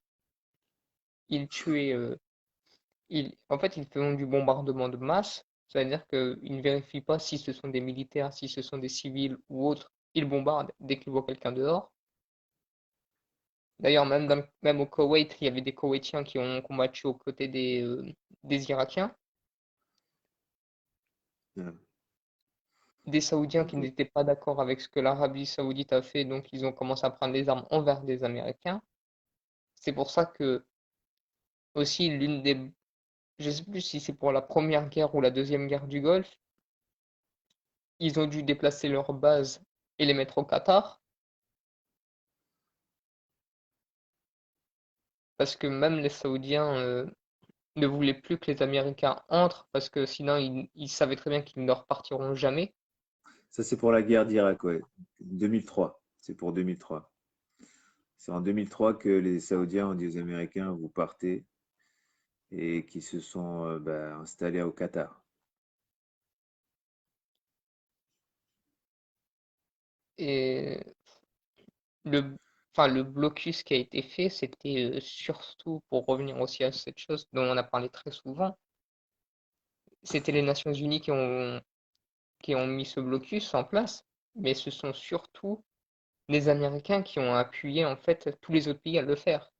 ils tuaient, en fait, ils font du bombardement de masse, c'est-à-dire qu'ils ne vérifient pas si ce sont des militaires, si ce sont des civils ou autres, ils bombardent dès qu'ils voient quelqu'un dehors. D'ailleurs, même au Koweït, il y avait des Koweïtiens qui ont combattu aux côtés des Irakiens, Ouais, des Saoudiens qui ok. n'étaient pas d'accord avec ce que l'Arabie Saoudite a fait, donc ils ont commencé à prendre les armes envers des Américains. C'est pour ça que aussi je sais plus si c'est pour la première guerre ou la deuxième guerre du Golfe, ils ont dû déplacer leurs bases et les mettre au Qatar, parce que même les Saoudiens ne voulaient plus que les Américains entrent, parce que sinon ils savaient très bien qu'ils ne repartiront jamais. Ça c'est pour la guerre d'Irak, ouais. 2003. C'est pour 2003. C'est en 2003 que les Saoudiens ont dit aux Américains, vous partez, et qui se sont installés au Qatar. Et le, enfin, le blocus qui a été fait, c'était surtout pour revenir aussi à cette chose dont on a parlé très souvent, c'était les Nations Unies qui ont mis ce blocus en place, mais ce sont surtout les Américains qui ont appuyé en fait tous les autres pays à le faire.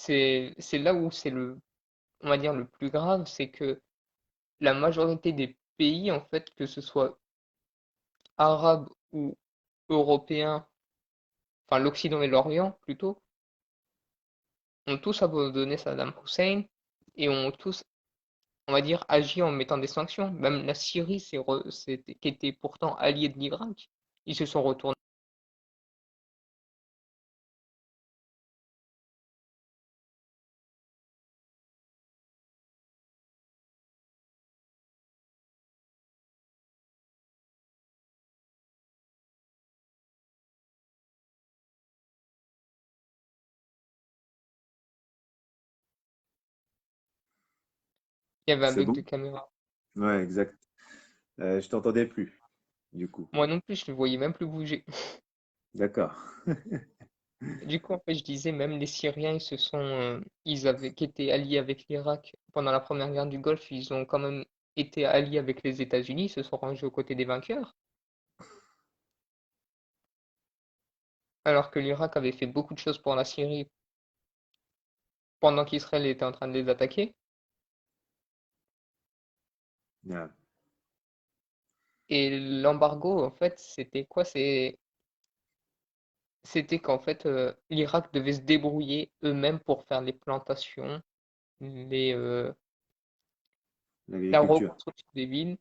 C'est là où c'est on va dire le plus grave, c'est que la majorité des pays en fait, que ce soit arabes ou européens, enfin l'Occident et l'Orient plutôt, ont tous abandonné Saddam Hussein et ont tous, on va dire, agi en mettant des sanctions. Même la Syrie, qui était pourtant alliée de l'Irak, ils se sont retournés. Il y avait un C'est bug de bon? caméra. Ouais, exact. Je t'entendais plus, du coup. Moi non plus, je ne le voyais même plus bouger. D'accord. Du coup, en fait, je disais, même les Syriens, qui étaient alliés avec l'Irak pendant la première guerre du Golfe, ils ont quand même été alliés avec les États-Unis, ils se sont rangés aux côtés des vainqueurs, alors que l'Irak avait fait beaucoup de choses pour la Syrie pendant qu'Israël était en train de les attaquer. Ouais. Et l'embargo, en fait, c'était quoi? C'était qu'en fait, l'Irak devait se débrouiller eux-mêmes pour faire les plantations, les, euh, la L'agriculture. reconstruction des villes.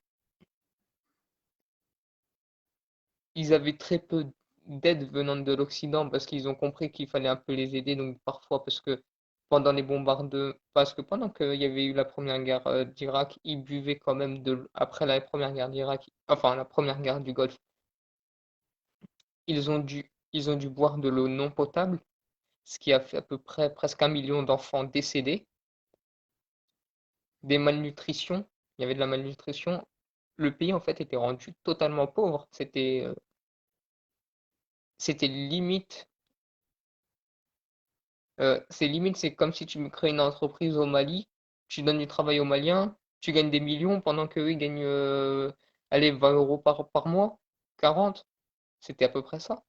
Ils avaient très peu d'aide venant de l'Occident parce qu'ils ont compris qu'il fallait un peu les aider. Donc parfois, parce que pendant qu'il y avait eu la première guerre d'Irak, ils buvaient quand même après la première guerre d'Irak, enfin la première guerre du Golfe, ils ont dû boire de l'eau non potable, ce qui a fait à peu près presque 1 million d'enfants décédés, des malnutritions, il y avait de la malnutrition. Le pays en fait était rendu totalement pauvre. C'était limite C'est limite, c'est comme si tu me crées une entreprise au Mali, tu donnes du travail aux Maliens, tu gagnes des millions pendant qu'eux, ils gagnent, allez, 20 euros par mois, 40. C'était à peu près ça.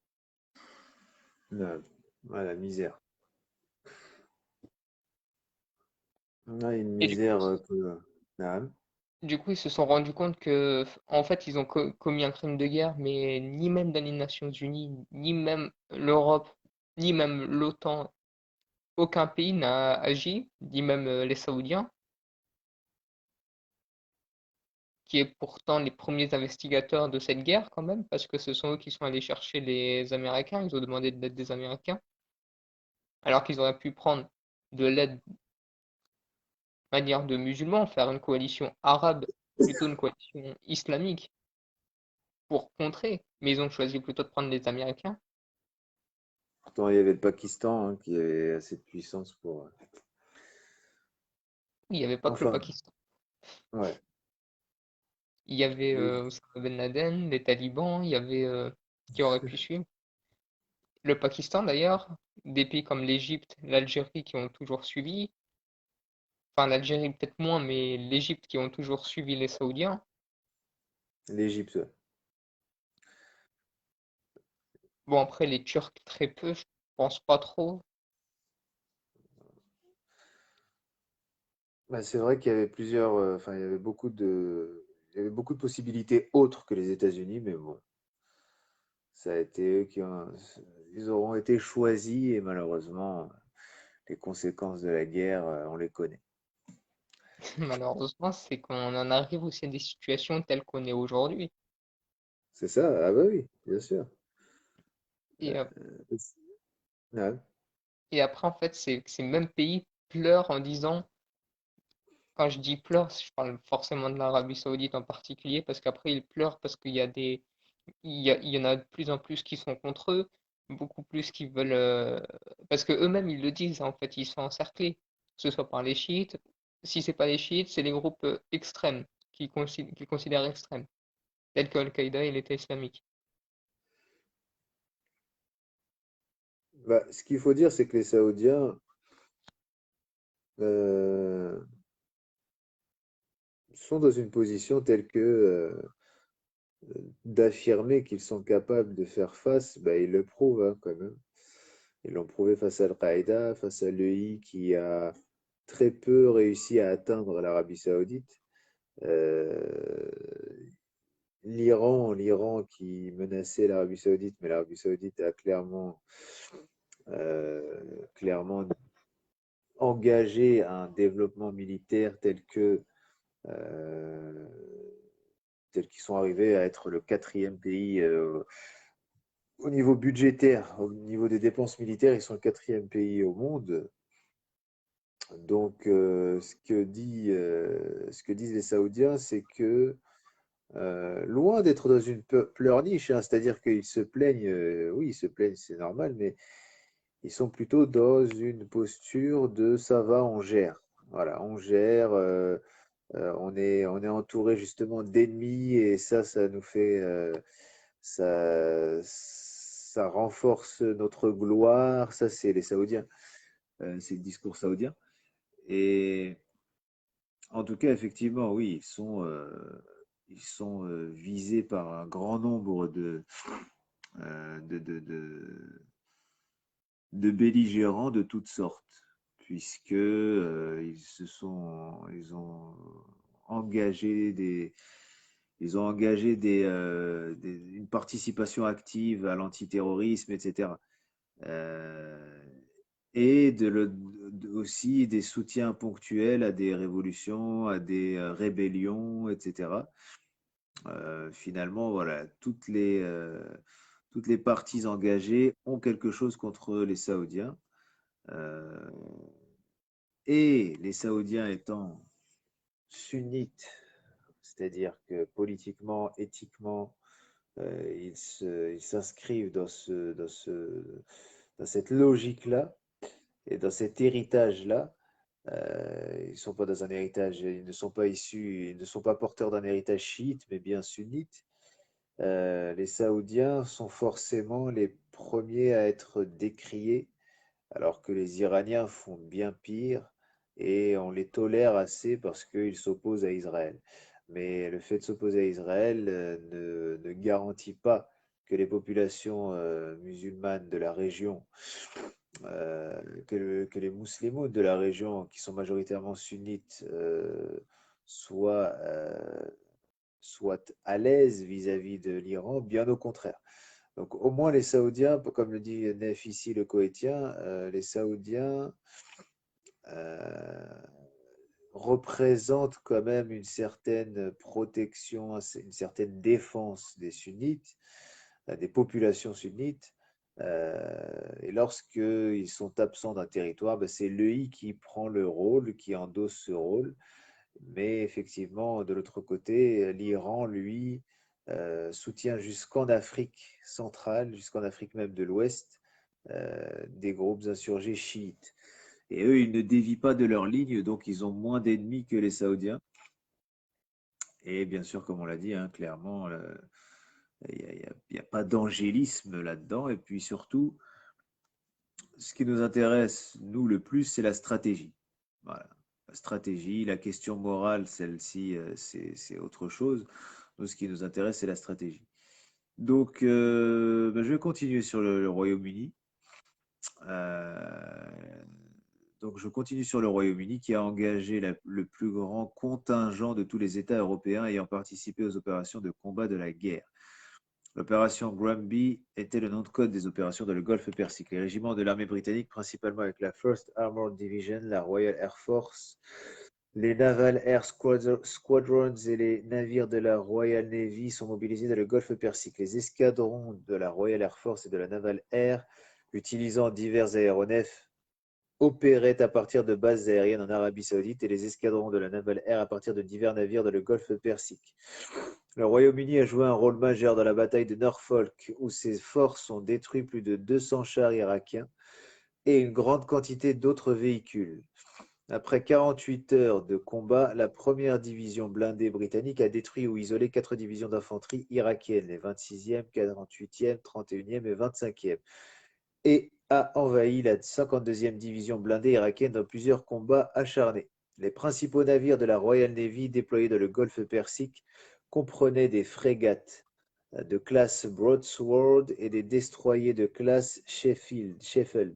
Ouais, ouais, la misère. Ouais, une Et misère que. Ah, du coup, ils se sont rendus compte que, en fait, ils ont commis un crime de guerre, mais ni même dans les Nations Unies, ni même l'Europe, ni même l'OTAN, aucun pays n'a agi, ni même les Saoudiens, qui est pourtant les premiers investigateurs de cette guerre quand même, parce que ce sont eux qui sont allés chercher les Américains, ils ont demandé de l'aide des Américains, alors qu'ils auraient pu prendre de l'aide manière de musulmans, faire une coalition arabe, plutôt une coalition islamique pour contrer, mais ils ont choisi plutôt de prendre les Américains. pourtant, il y avait le Pakistan hein, qui avait assez de puissance pour. Il n'y avait pas que le Enfin, Pakistan. ouais. Il y avait Oui. Osama Ben Laden, les talibans, il y avait qui aurait pu suivre. Le Pakistan d'ailleurs, des pays comme l'Égypte, l'Algérie qui ont toujours suivi, enfin l'Algérie peut-être moins, mais l'Égypte qui ont toujours suivi les Saoudiens. L'Égypte, ouais. Bon après les Turcs très peu, je pense pas trop. Bah, c'est vrai qu'il y avait plusieurs. Enfin, il y avait beaucoup de possibilités autres que les États-Unis, mais bon, ça a été eux qui ont. Ils auront été choisis et malheureusement, les conséquences de la guerre, on les connaît. Malheureusement, c'est qu'on en arrive aussi à des situations telles qu'on est aujourd'hui. C'est ça? Ah bah oui, bien sûr. Et, euh, Ouais. et après, en fait, ces mêmes pays pleurent en disant, quand je dis pleurent, je parle forcément de l'Arabie Saoudite en particulier, parce qu'après, ils pleurent parce qu'il y a il y en a de plus en plus qui sont contre eux, beaucoup plus qui veulent, parce que eux-mêmes, ils le disent, en fait, ils sont encerclés, que ce soit par les chiites. Si c'est pas les chiites, c'est les groupes extrêmes, qu'ils considèrent extrêmes, tels que Al-Qaïda et l'État islamique. Bah, ce qu'il faut dire, c'est que les Saoudiens euh, sont dans une position telle que d'affirmer qu'ils sont capables de faire face, bah, ils le prouvent hein, quand même. Ils l'ont prouvé face à Al-Qaïda, face à l'EI qui a très peu réussi à atteindre l'Arabie Saoudite. Euh, l'Iran qui menaçait l'Arabie Saoudite, mais l'Arabie Saoudite a clairement engagé un développement militaire euh, tel qu'ils sont arrivés à être le quatrième pays au niveau budgétaire, au niveau des dépenses militaires, ils sont le quatrième pays au monde. Donc, ce que disent les Saoudiens, c'est que loin d'être dans une pleurniche, hein, c'est-à-dire qu'ils se plaignent, oui, ils se plaignent, c'est normal, mais ils sont plutôt dans une posture de ça va, on gère. Voilà, on gère, on est entouré justement d'ennemis et ça nous fait, ça renforce notre gloire. Ça, c'est les Saoudiens, c'est le discours saoudien. Et en tout cas, effectivement, oui, ils sont visés par un grand nombre euh, de, de, de, de belligérants de toutes sortes, puisque ils ont engagé une participation active à l'antiterrorisme, etc. Euh, et aussi des soutiens ponctuels à des révolutions, à des rébellions, etc. Finalement, voilà, toutes les parties engagées ont quelque chose contre les Saoudiens. Euh, et les Saoudiens étant sunnites, c'est-à-dire que politiquement, éthiquement, ils s'inscrivent dans cette logique-là et dans cet héritage-là. Ils sont pas dans un héritage, ils ne sont pas issus, ils ne sont pas porteurs d'un héritage chiite, mais bien sunnite. Les Saoudiens sont forcément les premiers à être décriés alors que les Iraniens font bien pire et on les tolère assez parce qu'ils s'opposent à Israël. Mais le fait de s'opposer à Israël ne garantit pas que les populations musulmanes de la région, que les musulmans de la région, qui sont majoritairement sunnites, soient à l'aise vis-à-vis de l'Iran, bien au contraire. Donc au moins les Saoudiens, comme le dit Nef ici, le Koweïtien, les Saoudiens euh, représentent quand même une certaine protection, une certaine défense des sunnites, des populations sunnites. Et lorsqu'ils sont absents d'un territoire, ben, c'est l'EI qui prend le rôle, qui endosse ce rôle. Mais effectivement, de l'autre côté, l'Iran, lui, soutient jusqu'en Afrique centrale, jusqu'en Afrique même de l'Ouest, des groupes insurgés chiites. Et eux, ils ne dévient pas de leur ligne, donc ils ont moins d'ennemis que les Saoudiens. Et bien sûr, comme on l'a dit, hein, clairement, il y a pas d'angélisme là-dedans. Et puis surtout, ce qui nous intéresse, nous, le plus, c'est la stratégie. Voilà. La stratégie, la question morale, celle-ci, c'est autre chose. Nous, ce qui nous intéresse, c'est la stratégie. Donc, ben, je vais continuer sur le Royaume-Uni. Euh, donc, je continue sur le Royaume-Uni qui a engagé le plus grand contingent de tous les États européens ayant participé aux opérations de combat de la guerre. L'opération Granby était le nom de code des opérations dans le Golfe Persique. Les régiments de l'armée britannique, principalement avec la 1st Armored Division, la Royal Air Force, les Naval Air Squadrons et les navires de la Royal Navy sont mobilisés dans le Golfe Persique. Les escadrons de la Royal Air Force et de la Naval Air, utilisant divers aéronefs, opéraient à partir de bases aériennes en Arabie Saoudite et les escadrons de la Naval Air à partir de divers navires dans le Golfe Persique. Le Royaume-Uni a joué un rôle majeur dans la bataille de Norfolk, où ses forces ont détruit plus de 200 chars irakiens et une grande quantité d'autres véhicules. Après 48 heures de combat, la première division blindée britannique a détruit ou isolé 4 divisions d'infanterie irakiennes, les 26e, 48e, 31e et 25e, et a envahi la 52e division blindée irakienne dans plusieurs combats acharnés. Les principaux navires de la Royal Navy déployés dans le Golfe Persique comprenaient des frégates de classe Broadsword et des destroyers de classe Sheffield.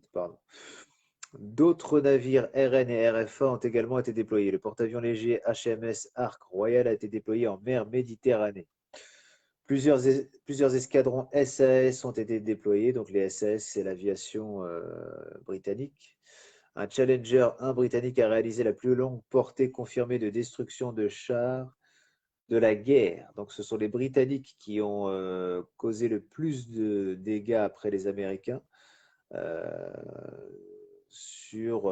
D'autres navires RN et RFA ont également été déployés. Le porte-avions léger HMS Ark Royal a été déployé en mer Méditerranée. Plusieurs escadrons SAS ont été déployés. Donc les SAS, c'est l'aviation britannique. Un Challenger 1 britannique a réalisé la plus longue portée confirmée de destruction de chars de la guerre. Donc ce sont les Britanniques qui ont causé le plus de dégâts après les Américains euh, sur,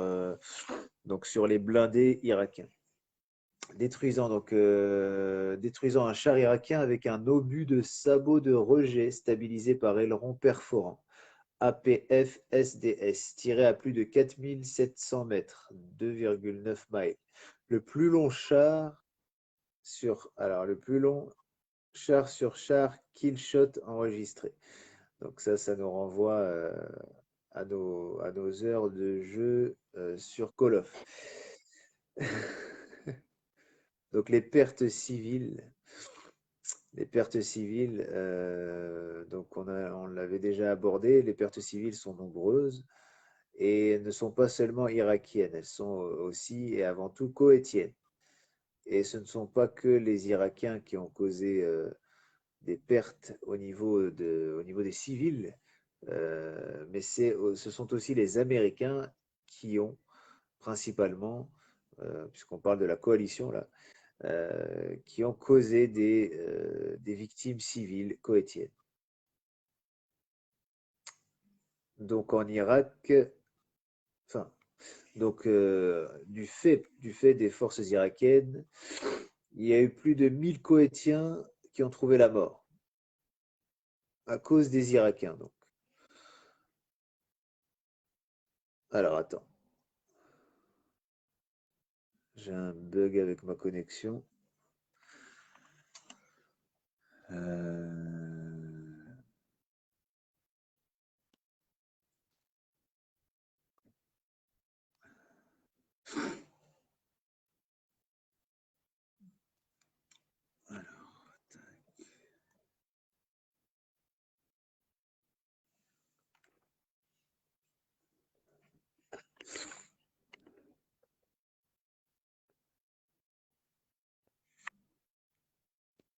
sur les blindés irakiens. Détruisant un char irakien avec un obus de sabot de rejet stabilisé par aileron perforant. APF SDS, tiré à plus de 4700 mètres, 2,9 miles. Le plus long char le plus long char sur char kill shot enregistré. Donc ça nous renvoie à nos heures de jeu sur Call of. Donc les pertes civiles, donc on l'avait déjà abordé, les pertes civiles sont nombreuses et ne sont pas seulement irakiennes, elles sont aussi et avant tout koweïtiennes. Et ce ne sont pas que les Irakiens qui ont causé des pertes au niveau des civils, mais ce sont aussi les Américains qui ont principalement, puisqu'on parle de la coalition là, qui ont causé des victimes civiles koweïtiennes. Donc en Irak, enfin, du fait des forces irakiennes, il y a eu plus de 1000 Koweïtiens qui ont trouvé la mort à cause des Irakiens. Donc, alors attends, j'ai un bug avec ma connexion.